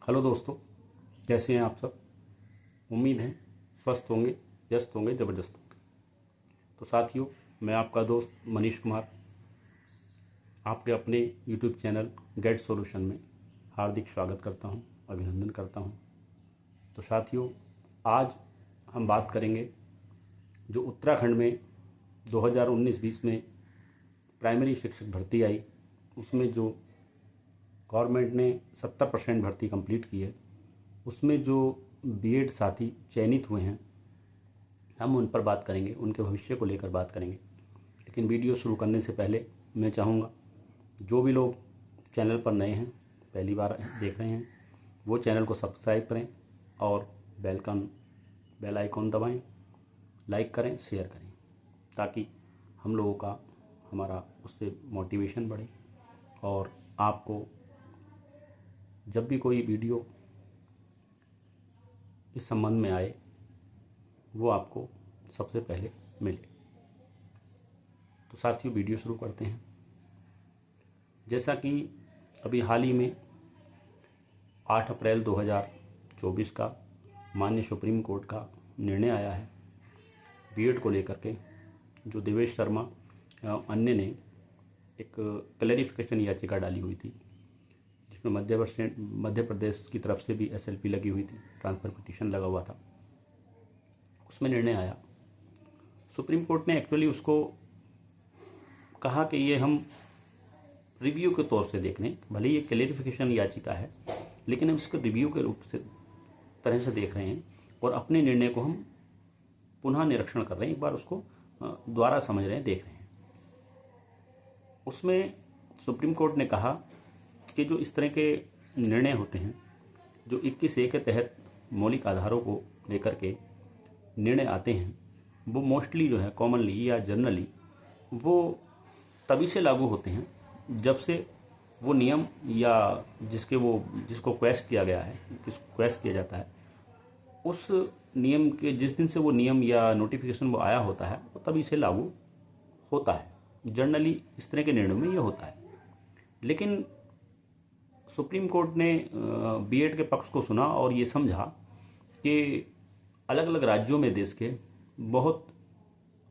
Hello दोस्तों, कैसे हैं आप सब। उम्मीद है स्वस्थ होंगे, व्यस्त होंगे, ज़बरदस्त होंगे। तो साथियों, मैं आपका दोस्त मनीष कुमार आपके अपने यूट्यूब चैनल गेट सॉल्यूशन में हार्दिक स्वागत करता हूं, अभिनंदन करता हूं। तो साथियों, आज हम बात करेंगे जो उत्तराखंड में 2019-20 में प्राइमरी शिक्षक भर्ती आई, उसमें जो गवर्नमेंट ने 70% भर्ती कंप्लीट की है, उसमें जो बीएड साथी चयनित हुए हैं, हम उन पर बात करेंगे, उनके भविष्य को लेकर बात करेंगे। लेकिन वीडियो शुरू करने से पहले मैं चाहूँगा जो भी लोग चैनल पर नए हैं, पहली बार देख रहे हैं, वो चैनल को सब्सक्राइब करें और बेल आइकॉन दबाएं, लाइक करें, शेयर करें, ताकि हम लोगों का हमारा उससे मोटिवेशन बढ़े और आपको जब भी कोई वीडियो इस संबंध में आए वो आपको सबसे पहले मिले। तो साथियों, वीडियो शुरू करते हैं। जैसा कि अभी हाल ही में 8 अप्रैल 2024 का माननीय सुप्रीम कोर्ट का निर्णय आया है बीएड को लेकर के, जो देवेश शर्मा अन्य ने एक क्लैरिफिकेशन याचिका डाली हुई थी, जिसमें मध्य प्रदेश की तरफ से भी एसएलपी लगी हुई थी, ट्रांसफ़र पिटीशन लगा हुआ था। उसमें निर्णय आया, सुप्रीम कोर्ट ने एक्चुअली उसको कहा कि ये हम रिव्यू के तौर से देख लें, भले ये क्लैरिफिकेशन याचिका है लेकिन हम इसको रिव्यू के रूप से तरह से देख रहे हैं और अपने निर्णय को हम पुनः निरीक्षण कर रहे हैं, एक बार उसको दोबारा समझ रहे हैं, देख रहे हैं। उसमें सुप्रीम कोर्ट ने कहा कि जो इस तरह के निर्णय होते हैं, जो 21A के तहत मौलिक आधारों को लेकर के निर्णय आते हैं, वो मोस्टली जो है कॉमनली या जनरली वो तभी से लागू होते हैं जब से वो नियम या जिसको क्वेश्चन किया गया है, जिसको क्वेश्चन किया जाता है, उस नियम के जिस दिन से वो नियम या नोटिफिकेशन वो आया होता है, वो तभी से लागू होता है। जनरली इस तरह के निर्णयों में ये होता है। लेकिन सुप्रीम कोर्ट ने बीएड के पक्ष को सुना और ये समझा कि अलग अलग राज्यों में देश के बहुत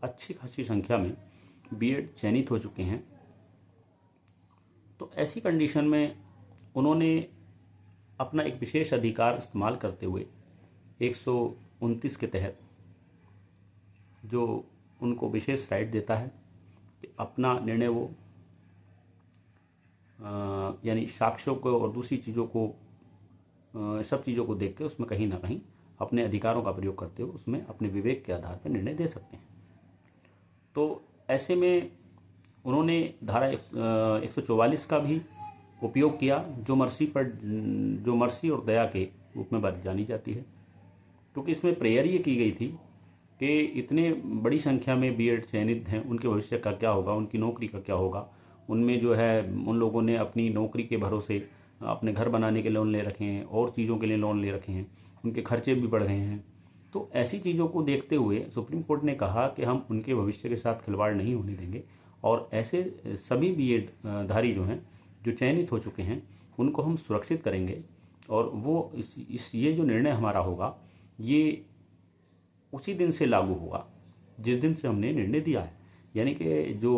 अच्छी खासी संख्या में बीएड चयनित हो चुके हैं। तो ऐसी कंडीशन में उन्होंने अपना एक विशेष अधिकार इस्तेमाल करते हुए 129 के तहत, जो उनको विशेष राइट देता है कि अपना निर्णय वो यानी साक्ष्यों को और दूसरी चीज़ों को, सब चीज़ों को देख के उसमें कहीं ना कहीं अपने अधिकारों का प्रयोग करते हुए उसमें अपने विवेक के आधार पर निर्णय दे सकते हैं। तो ऐसे में उन्होंने धारा 144 का भी उपयोग किया, जो मर्सी और दया के रूप में जानी जाती है, क्योंकि इसमें प्रेयर ये की गई थी कि इतने बड़ी संख्या में बीएड चयनित हैं, उनके भविष्य का क्या होगा, उनकी नौकरी का क्या होगा। उनमें जो है उन लोगों ने अपनी नौकरी के भरोसे अपने घर बनाने के लोन ले रखे हैं और चीज़ों के लिए लोन ले रखे हैं, उनके खर्चे भी बढ़ रहे हैं। तो ऐसी चीज़ों को देखते हुए सुप्रीम कोर्ट ने कहा कि हम उनके भविष्य के साथ खिलवाड़ नहीं होने देंगे और ऐसे सभी बीएड धारी जो हैं, जो चयनित हो चुके हैं, उनको हम सुरक्षित करेंगे। और वो ये जो निर्णय हमारा होगा, ये उसी दिन से लागू होगा जिस दिन से हमने निर्णय दिया है। यानी कि जो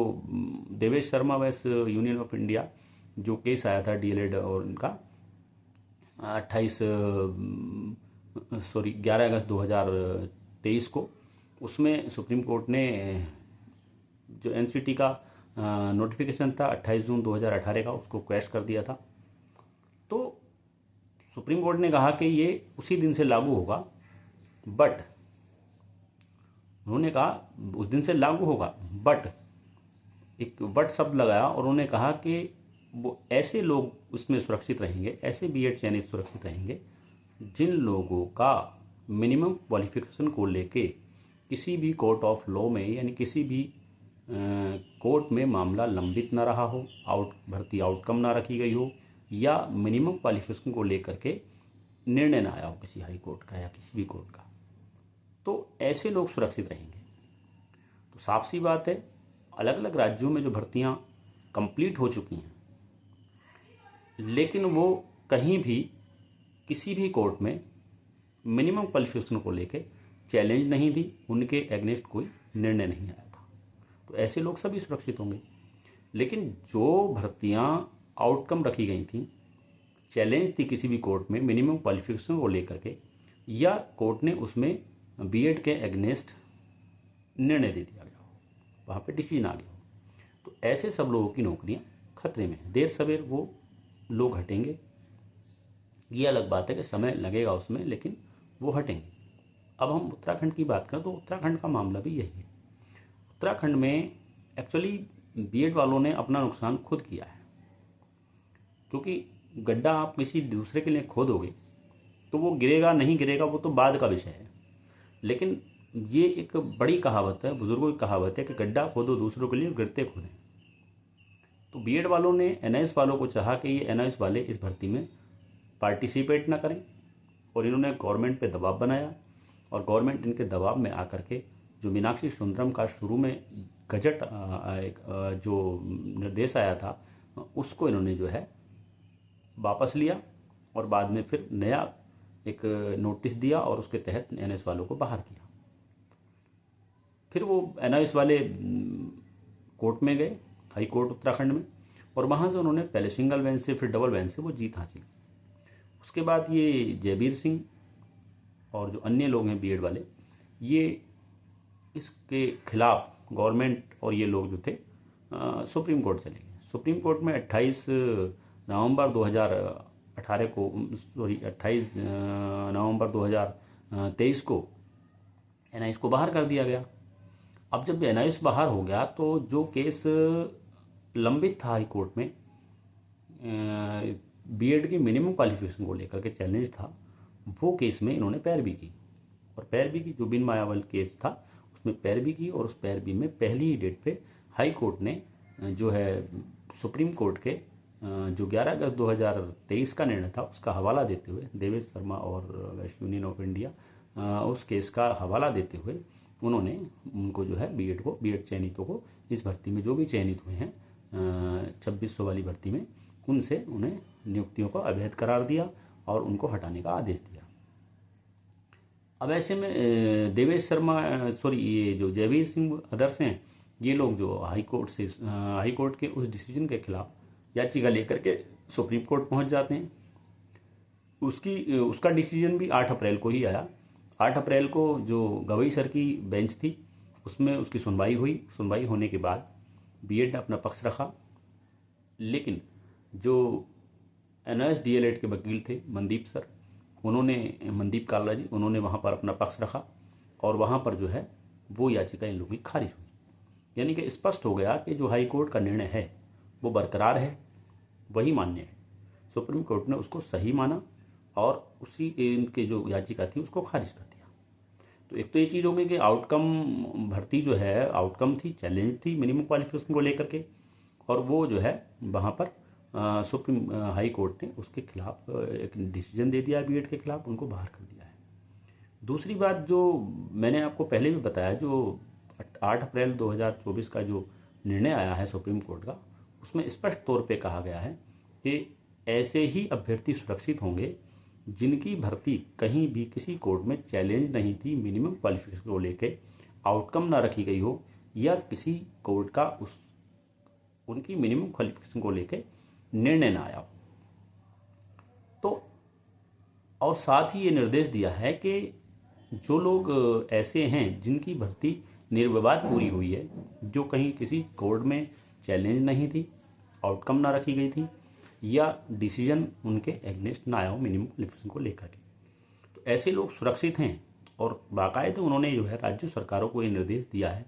देवेश शर्मा वैस यूनियन ऑफ इंडिया जो केस आया था डीएलएड और उनका 11 अगस्त 2023 को, उसमें सुप्रीम कोर्ट ने जो एनसीटी का नोटिफिकेशन था 28 जून 2018 का, उसको क्रैश कर दिया था। तो सुप्रीम कोर्ट ने कहा कि ये उसी दिन से लागू होगा, बट उन्होंने कहा उस दिन से लागू होगा, बट एक बट शब्द लगाया और उन्होंने कहा कि वो ऐसे लोग उसमें सुरक्षित रहेंगे, ऐसे बीएड चयनित सुरक्षित रहेंगे जिन लोगों का मिनिमम क्वालिफिकेशन को लेके किसी भी कोर्ट ऑफ लॉ में, यानी किसी भी कोर्ट में मामला लंबित ना रहा हो, भर्ती आउटकम ना रखी गई हो, या मिनिमम क्वालिफिकेशन को लेकर के निर्णय ना आया हो किसी हाई कोर्ट का या किसी भी कोर्ट का। तो ऐसे लोग सुरक्षित रहेंगे। तो साफ सी बात है, अलग अलग राज्यों में जो भर्तियां कंप्लीट हो चुकी हैं, लेकिन वो कहीं भी किसी भी कोर्ट में मिनिमम क्वालिफिकेशन को लेके चैलेंज नहीं दी, उनके एगनेस्ट कोई निर्णय नहीं आया था। तो ऐसे लोग सभी सुरक्षित होंगे। लेकिन जो भर्तियां आउटकम रखी गई थी, चैलेंज थी किसी भी कोर्ट में मिनिमम क्वालिफिकेशन को लेकर के, या कोर्ट ने उसमें बीएड के एगनेस्ट निर्णय दे दिया गया हो, वहाँ पे डिसीजन आ गया हो, तो ऐसे सब लोगों की नौकरियाँ खतरे में हैं। देर सवेर वो लोग हटेंगे, ये अलग बात है कि समय लगेगा उसमें, लेकिन वो हटेंगे। अब हम उत्तराखंड की बात करें तो उत्तराखंड का मामला भी यही है। उत्तराखंड में एक्चुअली बीएड वालों ने अपना नुकसान खुद किया है, क्योंकि गड्ढा आप किसी दूसरे के लिए खोदोगे तो वो गिरेगा नहीं गिरेगा वो तो बाद का विषय है, लेकिन ये एक बड़ी कहावत है, बुजुर्गों की कहावत है कि गड्ढा खोदो दूसरों के लिए, गिरते खोदें। तो बीएड वालों ने एनआईएस वालों को चाहा कि ये एनआईएस वाले इस भर्ती में पार्टिसिपेट ना करें, और इन्होंने गवर्नमेंट पे दबाव बनाया, और गवर्नमेंट इनके दबाव में आकर के जो मीनाक्षी सुंदरम का शुरू में गजट जो निर्देश आया था उसको इन्होंने जो है वापस लिया, और बाद में फिर नया एक नोटिस दिया और उसके तहत एनआईएस वालों को बाहर किया। फिर वो एनआईएस वाले कोर्ट में गए, हाई कोर्ट उत्तराखंड में, और वहाँ से उन्होंने पहले सिंगल बेंच से फिर डबल बेंच से वो जीत हासिल की। उसके बाद ये जयवीर सिंह और जो अन्य लोग हैं बीएड वाले, ये इसके खिलाफ गवर्नमेंट और ये लोग जो थे सुप्रीम कोर्ट चले गए। सुप्रीम कोर्ट में 28 नवंबर 2018 को, सॉरी 28 नवंबर 2023 को एनआईएस को बाहर कर दिया गया। अब जब एनआईएस बाहर हो गया तो जो केस लंबित था हाई कोर्ट में बीएड की मिनिमम क्वालिफिकेशन को लेकर के चैलेंज था, वो केस में इन्होंने पैरवी की, और पैरवी की जो बिन मायावल केस था उसमें पैरवी की, और उस पैरवी में पहली ही डेट पे हाई कोर्ट ने जो है सुप्रीम कोर्ट के जो 11 अगस्त 2023 का निर्णय था उसका हवाला देते हुए, देवेश शर्मा और वेस्ट यूनियन ऑफ इंडिया उस केस का हवाला देते हुए उन्होंने उनको जो है बीएड चयनितों को इस भर्ती में जो भी चयनित हुए हैं 2600 वाली भर्ती में, उनसे उन्हें नियुक्तियों को अवैध करार दिया और उनको हटाने का आदेश दिया। अब ऐसे में देवेश शर्मा ये जो जयवीर सिंह अदर्स हैं, ये लोग जो हाई कोर्ट के उस डिसीजन के खिलाफ याचिका लेकर के सुप्रीम कोर्ट पहुंच जाते हैं। उसका डिसीजन भी 8 अप्रैल को ही आया। 8 अप्रैल को जो गवई सर की बेंच थी उसमें उसकी सुनवाई हुई। सुनवाई होने के बाद बीएड ने अपना पक्ष रखा, लेकिन जो एनआईएस डीएलएड के वकील थे मनदीप कालरा जी, उन्होंने वहाँ पर अपना पक्ष रखा, और वहाँ पर जो है वो याचिका इन लोगों की खारिज हुई। यानी कि स्पष्ट हो गया कि जो हाई कोर्ट का निर्णय है वो बरकरार है, वही मान्य है। सुप्रीम कोर्ट ने उसको सही माना और उसी इनके जो याचिका थी उसको खारिज कर दिया। तो एक तो ये चीज़ हो गई कि आउटकम भर्ती जो है आउटकम थी, चैलेंज थी मिनिमम क्वालिफिकेशन को लेकर के, और वो जो है वहाँ पर सुप्रीम हाई कोर्ट ने उसके खिलाफ एक डिसीजन दे दिया बीएड के खिलाफ, उनको बाहर कर दिया है। दूसरी बात जो मैंने आपको पहले भी बताया, जो 8 अप्रैल 2024 का जो निर्णय आया है सुप्रीम कोर्ट का, उसमें स्पष्ट तौर पे कहा गया है कि ऐसे ही अभ्यर्थी सुरक्षित होंगे जिनकी भर्ती कहीं भी किसी कोर्ट में चैलेंज नहीं थी, मिनिमम क्वालिफिकेशन को लेके आउटकम ना रखी गई हो, या किसी कोर्ट का उनकी मिनिमम क्वालिफिकेशन को लेके निर्णय ना आया हो। तो और साथ ही ये निर्देश दिया है कि जो लोग ऐसे हैं जिनकी भर्ती निर्विवाद पूरी हुई है, जो कहीं किसी कोर्ट में चैलेंज नहीं थी, आउटकम ना रखी गई थी, या डिसीजन उनके एगनेस्ट ना आया हो मिनिमम क्वालिफिकेशन को लेकर के, तो ऐसे लोग सुरक्षित हैं। और बाकायदे उन्होंने जो है राज्य सरकारों को ये निर्देश दिया है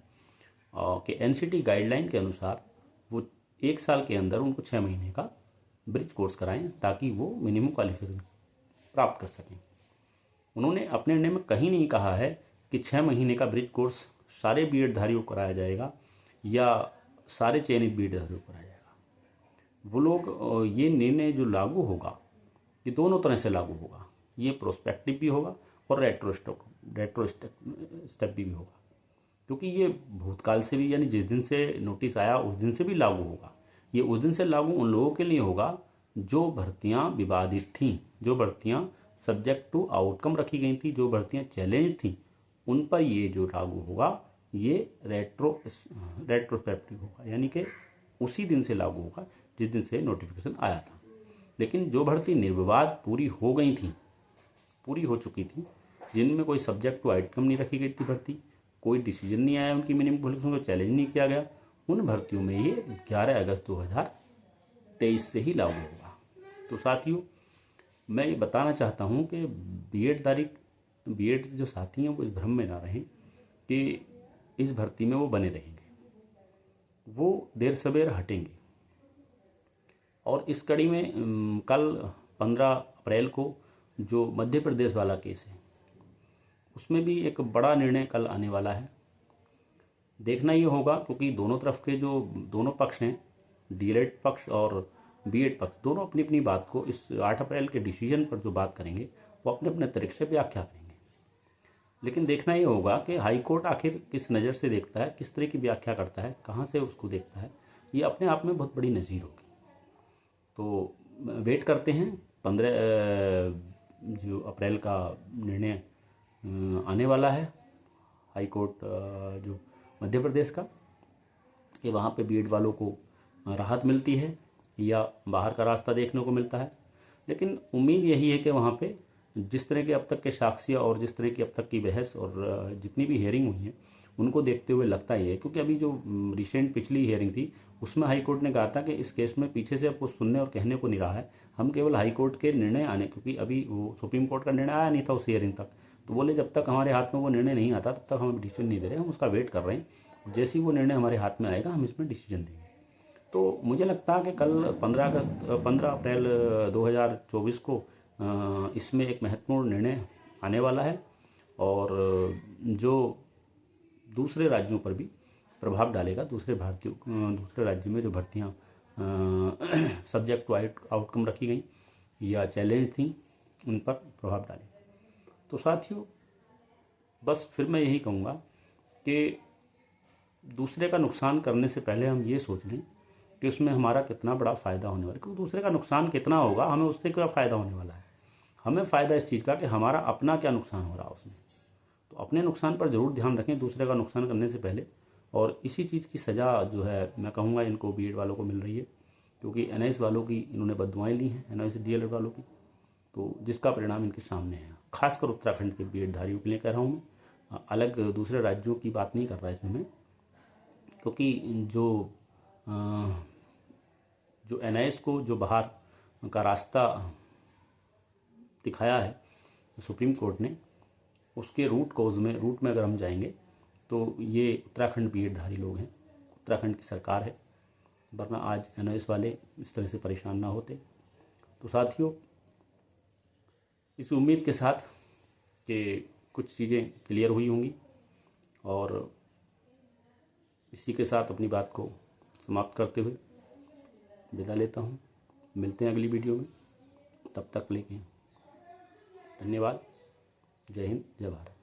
कि एनसीटी गाइडलाइन के अनुसार वो 1 साल के अंदर उनको 6 महीने का ब्रिज कोर्स कराएं, ताकि वो मिनिमम क्वालिफिकेशन प्राप्त कर सकें। उन्होंने अपने निर्णय में कहीं नहीं कहा है कि 6 महीने का ब्रिज कोर्स सारे बीएड धारियों को कराया जाएगा या सारे चयनित बीएड धारियों को कराया जाएगा। वो लोग ये निर्णय जो लागू होगा ये दोनों तरह से लागू होगा, ये प्रोस्पेक्टिव भी होगा और रेट्रो स्टेप भी होगा, क्योंकि ये भूतकाल से भी, यानी जिस दिन से नोटिस आया उस दिन से भी लागू होगा। ये उस दिन से लागू उन लोगों के लिए होगा जो भर्तियां विवादित थीं, जो भर्तियां सब्जेक्ट टू आउटकम रखी गई थी, जो भर्तियां चैलेंज थी उन पर ये जो लागू होगा ये रेट्रोस्पेक्टिव होगा, यानी कि उसी दिन से लागू होगा जिस दिन से नोटिफिकेशन आया था। लेकिन जो भर्ती निर्विवाद पूरी हो गई थी, पूरी हो चुकी थी, जिनमें कोई सब्जेक्ट टू आउटकम नहीं रखी गई थी भर्ती, कोई डिसीजन नहीं आया उनकी मिनिमम क्वालिफिकेशन को चैलेंज नहीं किया गया, उन भर्तियों में ये 11 अगस्त 2023 से ही लागू होगा। तो साथियों, मैं ये बताना चाहता हूँ कि बीएड जो साथी हैं वो इस भ्रम में ना रहें कि इस भर्ती में वो बने रहेंगे, वो देर सवेर हटेंगे। और इस कड़ी में कल 15 अप्रैल को जो मध्य प्रदेश वाला केस है उसमें भी एक बड़ा निर्णय कल आने वाला है। देखना ये होगा, क्योंकि दोनों तरफ के जो दोनों पक्ष हैं, डीएलएड पक्ष और बीएड पक्ष, दोनों अपनी अपनी बात को इस 8 अप्रैल के डिसीजन पर जो बात करेंगे वो अपने अपने तरीके से व्याख्या करेंगे। लेकिन देखना ये होगा कि हाई कोर्ट आखिर किस नज़र से देखता है, किस तरह की व्याख्या करता है, कहाँ से उसको देखता है, ये अपने आप में बहुत बड़ी नज़ीर होगी। तो वेट करते हैं 15 जो अप्रैल का निर्णय आने वाला है हाई कोर्ट जो मध्य प्रदेश का, कि वहाँ पे बीएड वालों को राहत मिलती है या बाहर का रास्ता देखने को मिलता है। लेकिन उम्मीद यही है कि वहाँ पे जिस तरह के अब तक के साक्ष्य और जिस तरह की अब तक की बहस और जितनी भी हियरिंग हुई है उनको देखते हुए लगता ही है, क्योंकि अभी जो रिसेंट पिछली हियरिंग थी उसमें हाई कोर्ट ने कहा था कि इस केस में पीछे से अब कुछ सुनने और कहने को नहीं रहा है, हम केवल हाई कोर्ट के निर्णय आने, क्योंकि अभी वो सुप्रीम कोर्ट का निर्णय आया नहीं था उस हियरिंग तक, तो बोले जब तक हमारे हाथ में वो निर्णय नहीं आता तब तक हम डिसीजन नहीं दे रहे, हम उसका वेट कर रहे हैं, जैसे ही वो निर्णय हमारे हाथ में आएगा हम इसमें डिसीजन देंगे। तो मुझे लगता है कि कल 15 अप्रैल 2024 को इसमें एक महत्वपूर्ण निर्णय आने वाला है और जो दूसरे राज्यों पर भी प्रभाव डालेगा। दूसरे राज्य में जो भर्तियाँ सब्जेक्ट टू आउटकम रखी गई या चैलेंज थी उन पर प्रभाव डालेगा। तो साथियों, बस फिर मैं यही कहूँगा कि दूसरे का नुकसान करने से पहले हम ये सोच लें कि उसमें हमारा कितना बड़ा फ़ायदा होने वाला है, क्योंकि दूसरे का नुकसान कितना होगा हमें उससे क्या फ़ायदा होने वाला है। हमें फ़ायदा इस चीज़ का कि हमारा अपना क्या नुकसान हो रहा है उसमें। तो अपने नुकसान पर ज़रूर ध्यान रखें दूसरे का नुकसान करने से पहले। और इसी चीज़ की सज़ा जो है मैं कहूँगा इनको बीएड वालों को मिल रही है, क्योंकि एनआईएस वालों की इन्होंने बददुआएं ली हैं, एनआईएस डीएलएड वालों की, तो जिसका परिणाम इनके सामने है। खासकर उत्तराखंड के बीएड धारियों के लिए कह रहा हूँ मैं, अलग दूसरे राज्यों की बात नहीं कर रहा इसमें मैं, क्योंकि जो एनआईएस को जो बाहर का रास्ता दिखाया है सुप्रीम कोर्ट ने, उसके रूट में अगर हम जाएंगे तो ये उत्तराखंड बीएड धारी लोग हैं, उत्तराखंड की सरकार है, वरना आज एनआईएस वाले इस तरह से परेशान ना होते। तो साथियों, इस उम्मीद के साथ कि कुछ चीज़ें क्लियर हुई होंगी और इसी के साथ अपनी बात को समाप्त करते हुए विदा लेता हूँ। मिलते हैं अगली वीडियो में, तब तक लेके धन्यवाद। जय हिंद, जय भारत।